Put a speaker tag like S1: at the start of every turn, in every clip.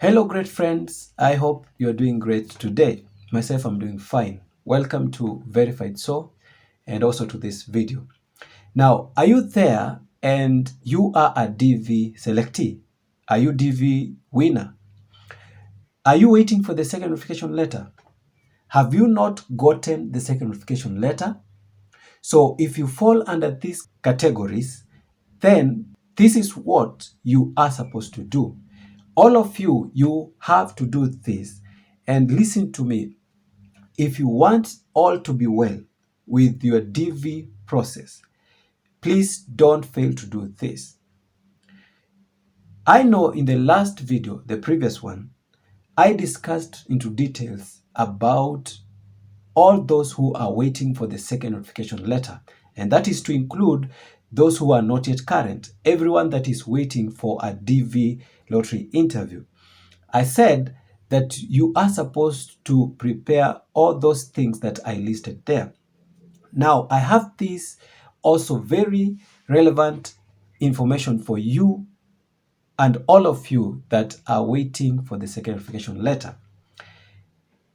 S1: Hello, great friends. I hope you're doing great today. Myself, I'm doing fine. Welcome to Verified So and also to this video. Now, are you there and you are a DV selectee? Are you DV winner? Are you waiting for the second notification letter? Have you not gotten the second notification letter? So if you fall under these categories, then this is what you are supposed to do. All of you, you have to do this. And listen to me. If you want all to be well with your DV process, please don't fail to do this. I know in the last video, the previous one, I discussed into details about all those who are waiting for the second notification letter. And that is to include those who are not yet current, everyone that is waiting for a DV lottery interview. I said that you are supposed to prepare all those things that I listed there. Now, I have this also very relevant information for you and all of you that are waiting for the second notification letter.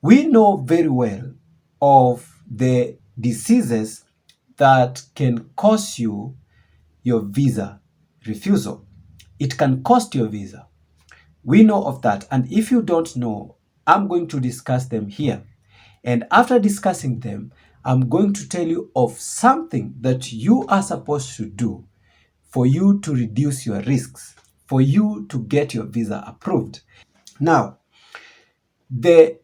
S1: We know very well of the diseases that can cause you your visa refusal. It can cost your visa. We know of that. And if you don't know, I'm going to discuss them here. And after discussing them, I'm going to tell you of something that you are supposed to do for you to reduce your risks, for you to get your visa approved. Now, the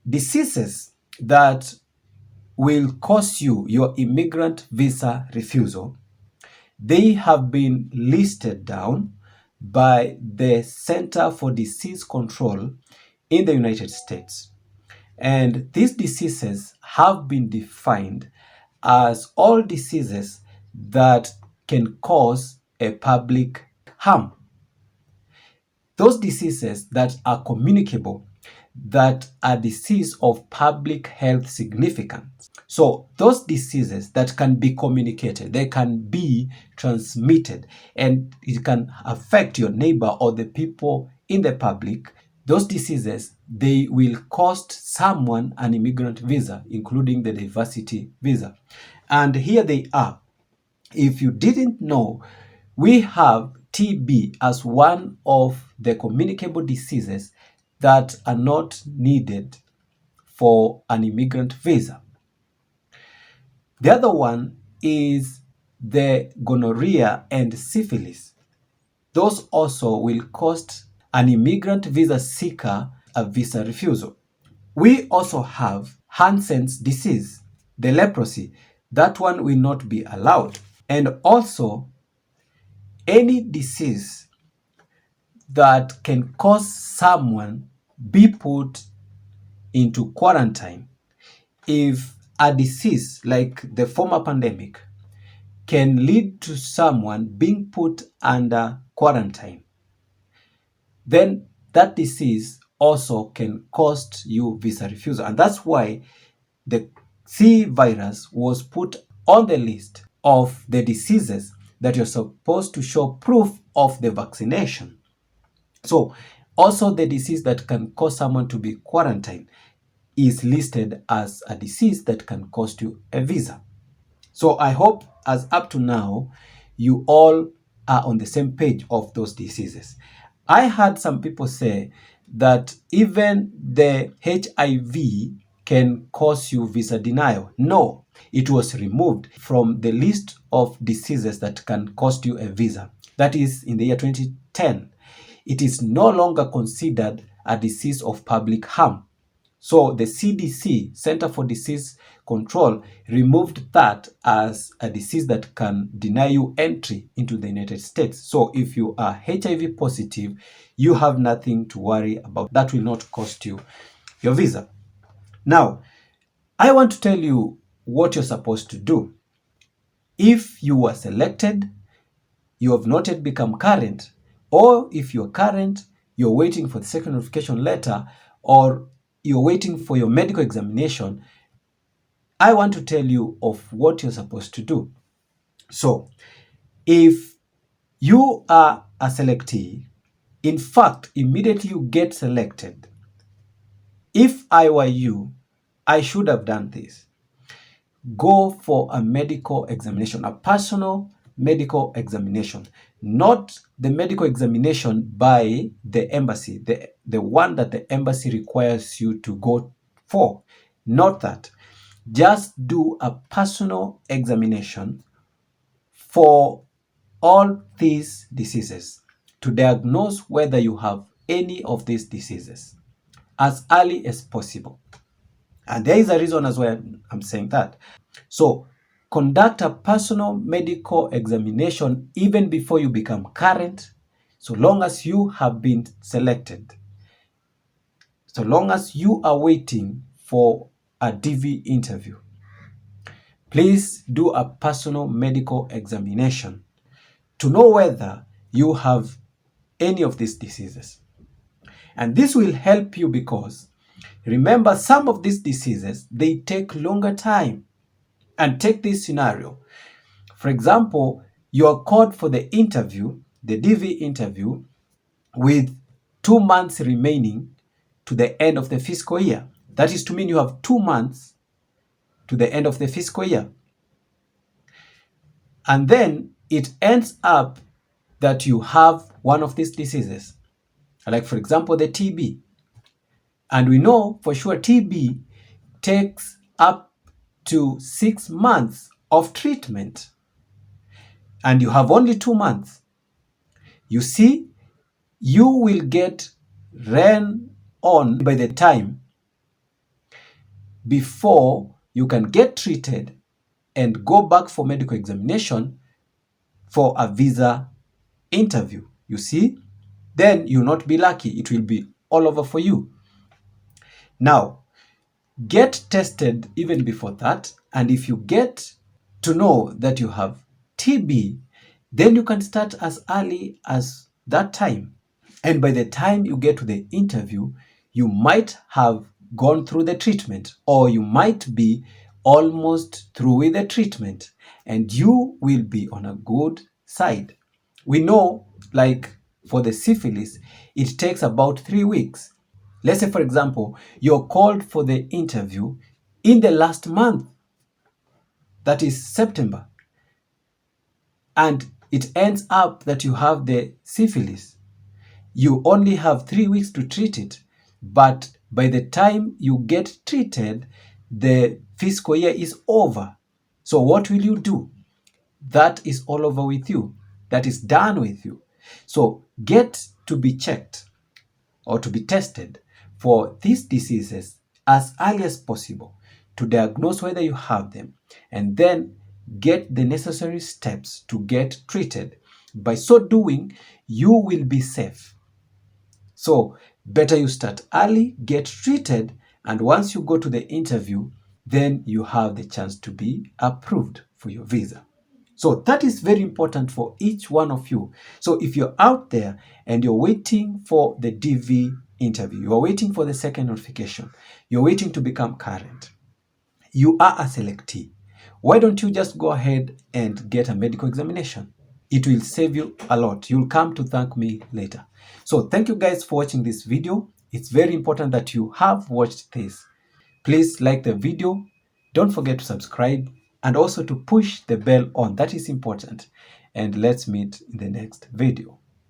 S1: diseases that will cause you your immigrant visa refusal, they have been listed down by the Center for Disease Control in the United States. And these diseases have been defined as all diseases that can cause a public harm. Those diseases that are communicable, that are disease of public health significance. So those diseases that can be communicated, they can be transmitted, and it can affect your neighbor or the people in the public. Those diseases, they will cost someone an immigrant visa, including the diversity visa. And here they are. If you didn't know, we have TB as one of the communicable diseases that are not needed for an immigrant visa. The other one is the gonorrhea and syphilis. Those also will cost an immigrant visa seeker a visa refusal. We also have Hansen's disease, the leprosy. That one will not be allowed. And also, any disease that can cause someone be put into quarantine. If a disease like the former pandemic can lead to someone being put under quarantine, then that disease also can cost you visa refusal. And that's why the C virus was put on the list of the diseases that you're supposed to show proof of the vaccination. So also the disease that can cause someone to be quarantined is listed as a disease that can cost you a visa. So I hope as up to now, you all are on the same page of those diseases. I heard some people say that even the HIV can cause you visa denial. No, it was removed from the list of diseases that can cost you a visa. That is in the year 2010. It is no longer considered a disease of public harm. So the CDC, Center for Disease Control, removed that as a disease that can deny you entry into the United States. So if you are HIV positive, you have nothing to worry about. That will not cost you your visa. Now, I want to tell you what you're supposed to do. If you were selected, you have not yet become current, or if you're current, you're waiting for the second notification letter, or you're waiting for your medical examination, I want to tell you of what you're supposed to do. So, if you are a selectee In fact, immediately you get selected, if I were you, I should have done this. Go for a medical examination, a personal medical examination, not the medical examination by the embassy, the one that the embassy requires you to go for. Not that. Just do a personal examination for all these diseases to diagnose whether you have any of these diseases as early as possible. And there is a reason as well I'm saying that. So conduct a personal medical examination even before you become current, so long as you have been selected, so long as you are waiting for a DV interview. Please do a personal medical examination to know whether you have any of these diseases. And this will help you because, remember, some of these diseases, they take longer time. And take this scenario. For example, you are called for the interview, the DV interview, with 2 months remaining to the end of the fiscal year. That is to mean you have 2 months to the end of the fiscal year. And then it ends up that you have one of these diseases, like for example, the TB. And we know for sure TB takes up to 6 months of treatment. And you have only 2 months. You see, you will get ran on by the time before you can get treated and go back for medical examination for a visa interview. You see, then you'll not be lucky. It will be all over for you. Now, get tested even before that. And if you get to know that you have TB, then you can start as early as that time. And by the time you get to the interview, you might have gone through the treatment, or you might be almost through with the treatment, and you will be on a good side. We know, like for the syphilis, it takes about 3 weeks. Let's say, for example, you're called for the interview in the last month, that is September, and it ends up that you have the syphilis. You only have 3 weeks to treat it, but by the time you get treated, the fiscal year is over. So what will you do? That is all over with you. That is done with you. So get to be checked or to be tested for these diseases as early as possible to diagnose whether you have them, and then get the necessary steps to get treated. By so doing, you will be safe. So better you start early, get treated, and once you go to the interview, then you have the chance to be approved for your visa. So that is very important for each one of you. So if you're out there and you're waiting for the DV interview, you're waiting for the second notification, you're waiting to become current, you are a selectee, why don't you just go ahead and get a medical examination? It will save you a lot. You'll come to thank me later. So thank you guys for watching this video. It's very important that you have watched this. Please like the video. Don't forget to subscribe and also to push the bell on. That is important. And let's meet in the next video.